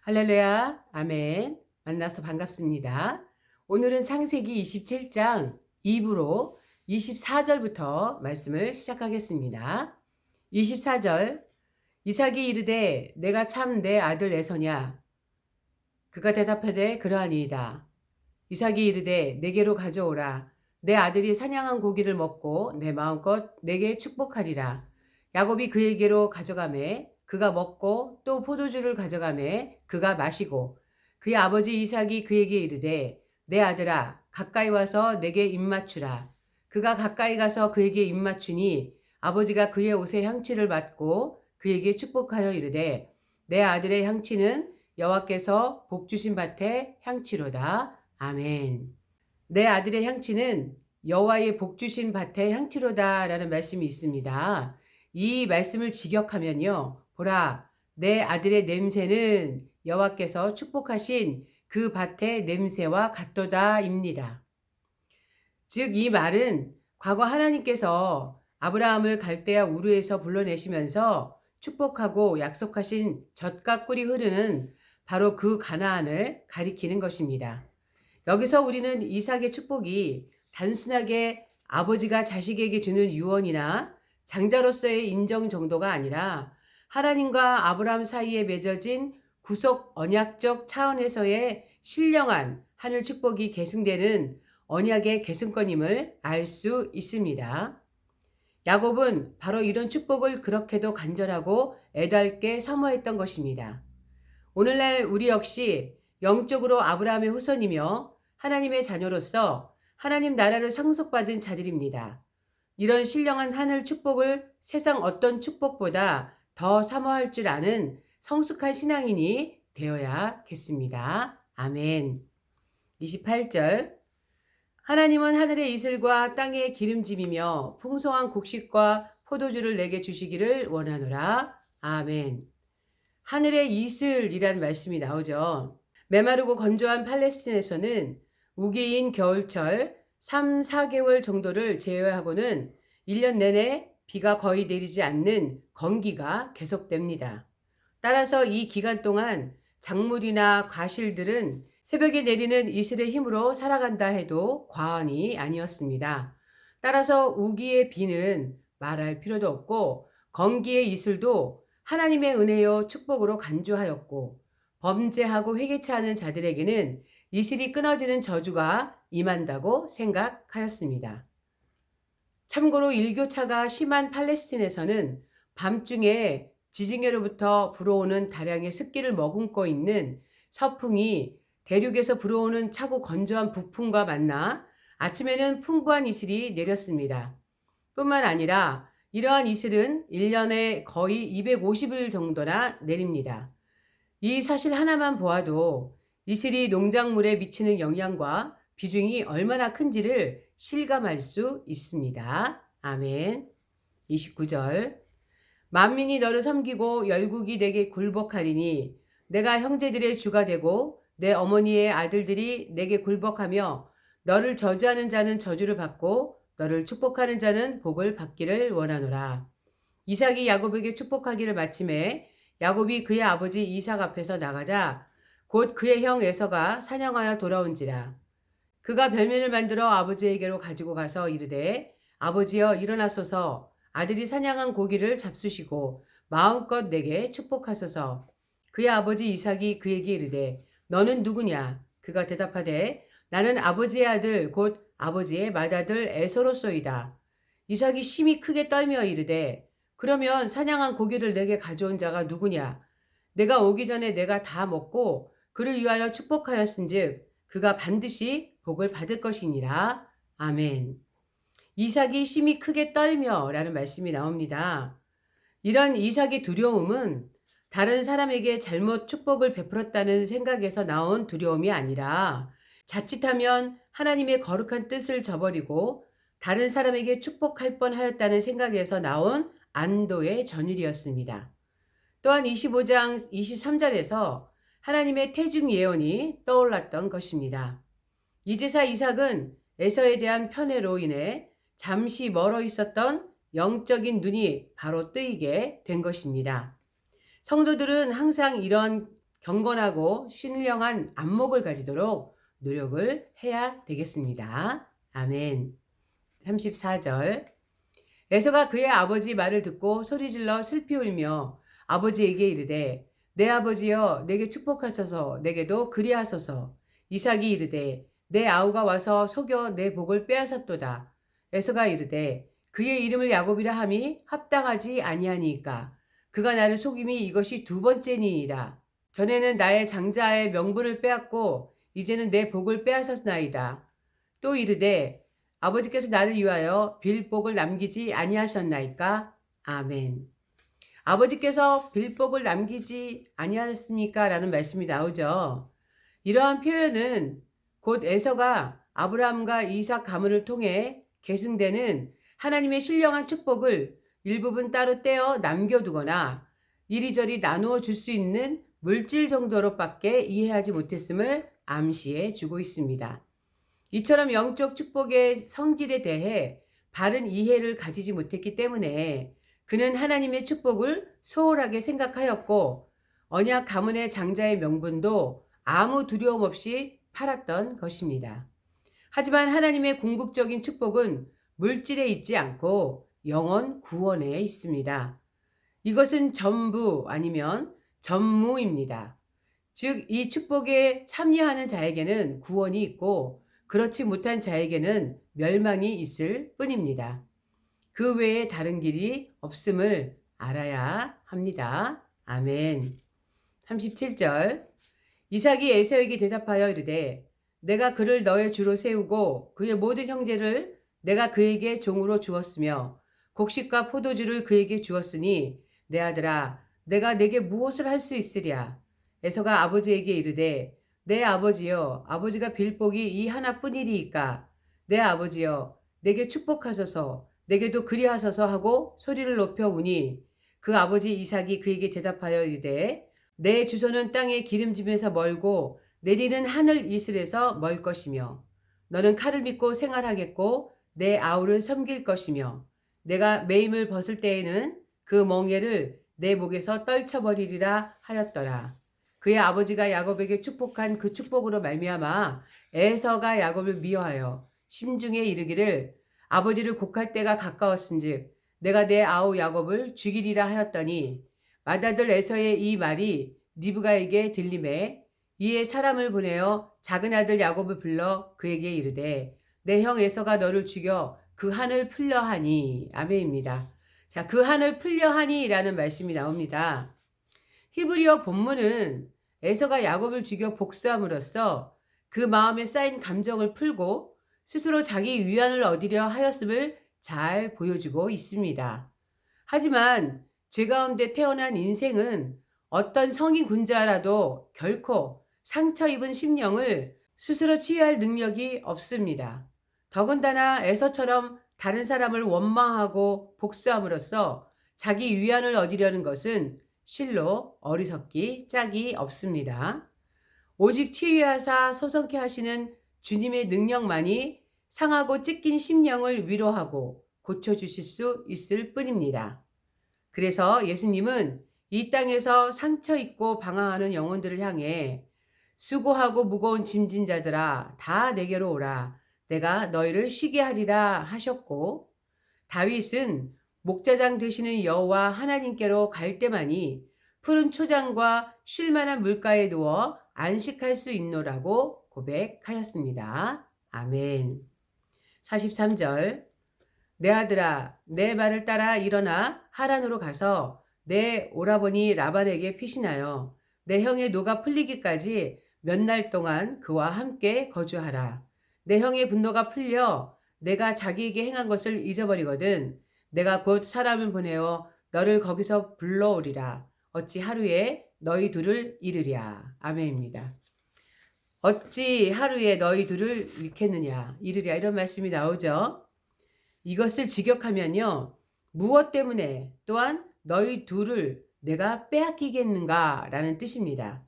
할렐루야, 아멘. 만나서 반갑습니다. 오늘은 창세기 27장 2부로 24절부터 말씀을 시작하겠습니다. 24절, 이삭이 이르되 내가 참 내 아들 에서냐? 그가 대답하되 그러하니이다. 이삭이 이르되 내게로 가져오라. 내 아들이 사냥한 고기를 먹고 내 마음껏 내게 축복하리라. 야곱이 그에게로 가져가매 그가 먹고 또 포도주를 가져가매 그가 마시고 그의 아버지 이삭이 그에게 이르되 내 아들아 가까이 와서 내게 입맞추라. 그가 가까이 가서 그에게 입맞추니 아버지가 그의 옷에 향취를 맡고 그에게 축복하여 이르되 내 아들의 향취는 여호와께서 복 주신 밭의 향취로다. 아멘. 내 아들의 향취는 여호와의 복 주신 밭의 향취로다라는 말씀이 있습니다. 이 말씀을 직역하면요. 보라, 내 아들의 냄새는 여호와께서 축복하신 그 밭의 냄새와 같도다입니다. 즉 이 말은 과거 하나님께서 아브라함을 갈대아 우르에서 불러내시면서 축복하고 약속하신 젖과 꿀이 흐르는 바로 그 가나안을 가리키는 것입니다. 여기서 우리는 이삭의 축복이 단순하게 아버지가 자식에게 주는 유언이나 장자로서의 인정 정도가 아니라 하나님과 아브라함 사이에 맺어진 구속 언약적 차원에서의 신령한 하늘 축복이 계승되는 언약의 계승권임을 알 수 있습니다. 야곱은 바로 이런 축복을 그렇게도 간절하고 애달게 사모했던 것입니다. 오늘날 우리 역시 영적으로 아브라함의 후손이며 하나님의 자녀로서 하나님 나라를 상속받은 자들입니다. 이런 신령한 하늘 축복을 세상 어떤 축복보다 더 사모할 줄 아는 성숙한 신앙인이 되어야겠습니다. 아멘. 28절, 하나님은 하늘의 이슬과 땅의 기름짐이며 풍성한 곡식과 포도주를 내게 주시기를 원하노라. 아멘. 하늘의 이슬이란 말씀이 나오죠. 메마르고 건조한 팔레스틴에서는 우기인 겨울철 3, 4개월 정도를 제외하고는 1년 내내 비가 거의 내리지 않는 건기가 계속됩니다. 따라서 이 기간 동안 작물이나 과실들은 새벽에 내리는 이슬의 힘으로 살아간다 해도 과언이 아니었습니다. 따라서 우기의 비는 말할 필요도 없고 건기의 이슬도 하나님의 은혜요 축복으로 간주하였고 범죄하고 회개치 않은 자들에게는 이슬이 끊어지는 저주가 임한다고 생각하였습니다. 참고로 일교차가 심한 팔레스틴에서는 밤중에 지중해로부터 불어오는 다량의 습기를 머금고 있는 서풍이 대륙에서 불어오는 차고 건조한 북풍과 만나 아침에는 풍부한 이슬이 내렸습니다. 뿐만 아니라 이러한 이슬은 1년에 거의 250일 정도나 내립니다. 이 사실 하나만 보아도 이슬이 농작물에 미치는 영향과 비중이 얼마나 큰지를 실감할 수 있습니다. 아멘. 29절, 만민이 너를 섬기고 열국이 내게 굴복하리니 내가 형제들의 주가 되고 내 어머니의 아들들이 내게 굴복하며 너를 저주하는 자는 저주를 받고 너를 축복하는 자는 복을 받기를 원하노라. 이삭이 야곱에게 축복하기를 마침에 야곱이 그의 아버지 이삭 앞에서 나가자 곧 그의 형 에서가 사냥하여 돌아온지라. 그가 별면을 만들어 아버지에게로 가지고 가서 이르되 아버지여 일어나소서, 아들이 사냥한 고기를 잡수시고 마음껏 내게 축복하소서. 그의 아버지 이삭이 그에게 이르되 너는 누구냐? 그가 대답하되 나는 아버지의 아들 곧 아버지의 맏아들 에서로소이다. 이삭이 심히 크게 떨며 이르되 그러면 사냥한 고기를 내게 가져온 자가 누구냐? 내가 오기 전에 내가 다 먹고 그를 위하여 축복하였은즉 그가 반드시 복을 받을 것이니라. 아멘. 이삭이 심히 크게 떨며 라는 말씀이 나옵니다. 이런 이삭의 두려움은 다른 사람에게 잘못 축복을 베풀었다는 생각에서 나온 두려움이 아니라 자칫하면 하나님의 거룩한 뜻을 저버리고 다른 사람에게 축복할 뻔하였다는 생각에서 나온 안도의 전율이었습니다. 또한 25장 23절에서 하나님의 태중 예언이 떠올랐던 것입니다. 이제사 이삭은 에서에 대한 편애로 인해 잠시 멀어 있었던 영적인 눈이 바로 뜨이게 된 것입니다. 성도들은 항상 이런 경건하고 신령한 안목을 가지도록 노력을 해야 되겠습니다. 아멘. 34절. 에서가 그의 아버지 말을 듣고 소리질러 슬피 울며 아버지에게 이르되 내 아버지여 내게 축복하소서 내게도 그리하소서. 이삭이 이르되 내 아우가 와서 속여 내 복을 빼앗았도다. 에서가 이르되 그의 이름을 야곱이라 함이 합당하지 아니하니이까 그가 나를 속임이 이것이 두 번째니이다. 전에는 나의 장자의 명분을 빼앗고 이제는 내 복을 빼앗았나이다. 또 이르되 아버지께서 나를 위하여 빌 복을 남기지 아니하셨나이까? 아멘. 아버지께서 빌 복을 남기지 아니하셨습니까? 라는 말씀이 나오죠. 이러한 표현은 곧 에서가 아브라함과 이삭 가문을 통해 계승되는 하나님의 신령한 축복을 일부분 따로 떼어 남겨두거나 이리저리 나누어 줄 수 있는 물질 정도로밖에 이해하지 못했음을 암시해 주고 있습니다. 이처럼 영적 축복의 성질에 대해 바른 이해를 가지지 못했기 때문에 그는 하나님의 축복을 소홀하게 생각하였고 언약 가문의 장자의 명분도 아무 두려움 없이 팔았던 것입니다. 하지만 하나님의 궁극적인 축복은 물질에 있지 않고 영혼 구원에 있습니다. 이것은 전부 아니면 전무입니다. 즉, 이 축복에 참여하는 자에게는 구원이 있고 그렇지 못한 자에게는 멸망이 있을 뿐입니다. 그 외에 다른 길이 없음을 알아야 합니다. 아멘. 37절. 이삭이 에서에게 대답하여 이르되 내가 그를 너의 주로 세우고 그의 모든 형제를 내가 그에게 종으로 주었으며 곡식과 포도주를 그에게 주었으니 내 아들아 내가 내게 무엇을 할 수 있으랴. 에서가 아버지에게 이르되 내 아버지여 아버지가 빌 복이 이 하나뿐이리이까 내 아버지여 내게 축복하소서 내게도 그리하소서 하고 소리를 높여 우니 그 아버지 이삭이 그에게 대답하여 이르되 내 주소는 땅의 기름짐에서 멀고 내리는 하늘 이슬에서 멀 것이며 너는 칼을 믿고 생활하겠고 내 아우를 섬길 것이며 내가 매임을 벗을 때에는 그 멍에를 내 목에서 떨쳐버리리라 하였더라. 그의 아버지가 야곱에게 축복한 그 축복으로 말미암아 에서가 야곱을 미워하여 심중에 이르기를 아버지를 곡할 때가 가까웠은즉 내가 내 아우 야곱을 죽이리라 하였더니 맏아들 에서의 이 말이 리브가에게 들림에 이에 사람을 보내어 작은 아들 야곱을 불러 그에게 이르되 내 형 에서가 너를 죽여 그 한을 풀려 하니. 아멘입니다. 자, 그 한을 풀려 하니 라는 말씀이 나옵니다. 히브리어 본문은 에서가 야곱을 죽여 복수함으로써 그 마음에 쌓인 감정을 풀고 스스로 자기 위안을 얻으려 하였음을 잘 보여주고 있습니다. 하지만 죄 가운데 태어난 인생은 어떤 성인 군자라도 결코 상처 입은 심령을 스스로 치유할 능력이 없습니다. 더군다나 에서처럼 다른 사람을 원망하고 복수함으로써 자기 위안을 얻으려는 것은 실로 어리석기 짝이 없습니다. 오직 치유하사 소성케 하시는 주님의 능력만이 상하고 찢긴 심령을 위로하고 고쳐주실 수 있을 뿐입니다. 그래서 예수님은 이 땅에서 상처 입고 방황하는 영혼들을 향해 수고하고 무거운 짐진 자들아 다 내게로 오라 내가 너희를 쉬게 하리라 하셨고 다윗은 목자장 되시는 여호와 하나님께로 갈 때만이 푸른 초장과 쉴만한 물가에 누워 안식할 수 있노라고 고백하였습니다. 아멘. 43절. 내 아들아 내 말을 따라 일어나 하란으로 가서 내 오라버니 라반에게 피신하여 내 형의 노가 풀리기까지 몇 날 동안 그와 함께 거주하라. 내 형의 분노가 풀려 내가 자기에게 행한 것을 잊어버리거든 내가 곧 사람을 보내어 너를 거기서 불러오리라. 어찌 하루에 너희 둘을 잃으랴. 아멘입니다. 어찌 하루에 너희 둘을 잃겠느냐 잃으랴 이런 말씀이 나오죠. 이것을 직역하면요. 무엇 때문에 또한 너희 둘을 내가 빼앗기겠는가 라는 뜻입니다.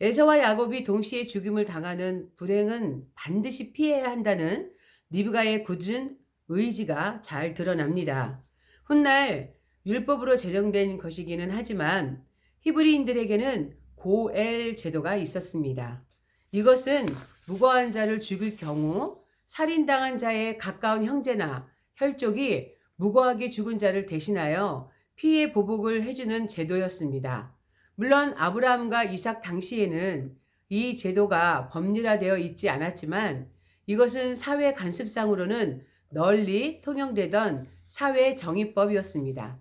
에서와 야곱이 동시에 죽임을 당하는 불행은 반드시 피해야 한다는 리브가의 굳은 의지가 잘 드러납니다. 훗날 율법으로 제정된 것이기는 하지만 히브리인들에게는 고엘 제도가 있었습니다. 이것은 무고한 자를 죽일 경우 살인당한 자의 가까운 형제나 혈족이 무고하게 죽은 자를 대신하여 피해 보복을 해주는 제도였습니다. 물론 아브라함과 이삭 당시에는 이 제도가 법률화되어 있지 않았지만 이것은 사회 간습상으로는 널리 통용되던 사회 정의법이었습니다.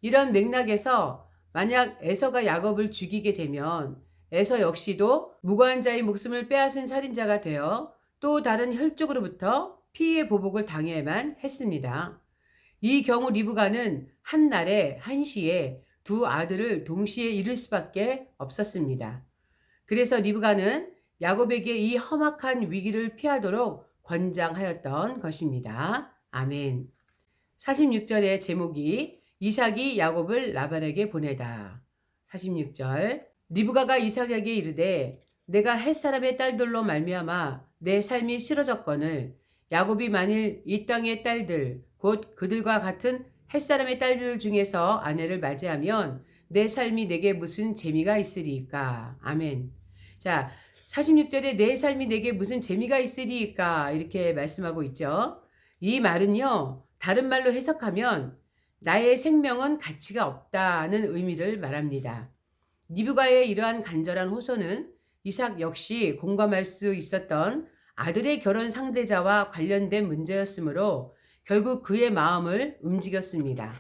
이런 맥락에서 만약 에서가 야곱을 죽이게 되면 에서 역시도 무고한 자의 목숨을 빼앗은 살인자가 되어 또 다른 혈족으로부터 피해 보복을 당해야만 했습니다. 이 경우 리브가는 한 날에 한시에 두 아들을 동시에 잃을 수밖에 없었습니다. 그래서 리브가는 야곱에게 이 험악한 위기를 피하도록 권장하였던 것입니다. 아멘. 46절의 제목이 이삭이 야곱을 라반에게 보내다. 46절 리브가가 이삭에게 이르되 내가 햇사람의 딸들로 말미암아 내 삶이 싫어졌거늘 야곱이 만일 이 땅의 딸들 곧 그들과 같은 햇사람의 딸들 중에서 아내를 맞이하면 내 삶이 내게 무슨 재미가 있으리이까. 아멘. 자, 46절에 내 삶이 내게 무슨 재미가 있으리이까 이렇게 말씀하고 있죠. 이 말은요, 다른 말로 해석하면 나의 생명은 가치가 없다는 의미를 말합니다. 리브가의 이러한 간절한 호소는 이삭 역시 공감할 수 있었던 아들의 결혼 상대자와 관련된 문제였으므로 결국 그의 마음을 움직였습니다.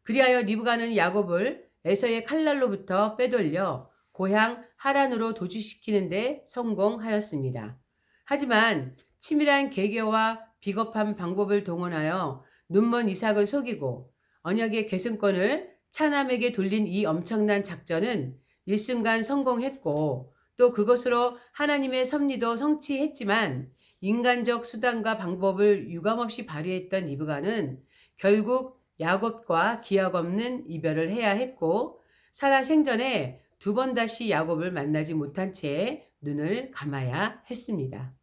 그리하여 리브가는 야곱을 에서의 칼날로부터 빼돌려 고향 하란으로 도주시키는 데 성공하였습니다. 하지만 치밀한 계계와 비겁한 방법을 동원하여 눈먼 이삭을 속이고 언약의 계승권을 차남에게 돌린 이 엄청난 작전은 일순간 성공했고 또 그것으로 하나님의 섭리도 성취했지만 인간적 수단과 방법을 유감없이 발휘했던 리브가는 결국 야곱과 기약 없는 이별을 해야 했고 살아 생전에 두 번 다시 야곱을 만나지 못한 채 눈을 감아야 했습니다.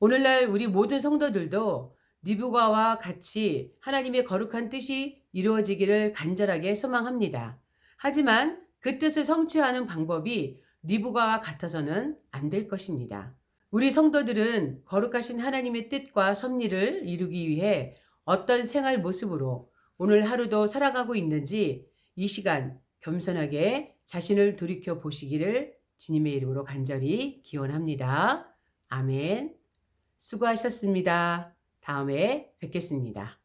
오늘날 우리 모든 성도들도 리브가와 같이 하나님의 거룩한 뜻이 이루어지기를 간절하게 소망합니다. 하지만 그 뜻을 성취하는 방법이 리브가와 같아서는 안 될 것입니다. 우리 성도들은 거룩하신 하나님의 뜻과 섭리를 이루기 위해 어떤 생활 모습으로 오늘 하루도 살아가고 있는지 이 시간 겸손하게 자신을 돌이켜 보시기를 주님의 이름으로 간절히 기원합니다. 아멘. 수고하셨습니다. 다음에 뵙겠습니다.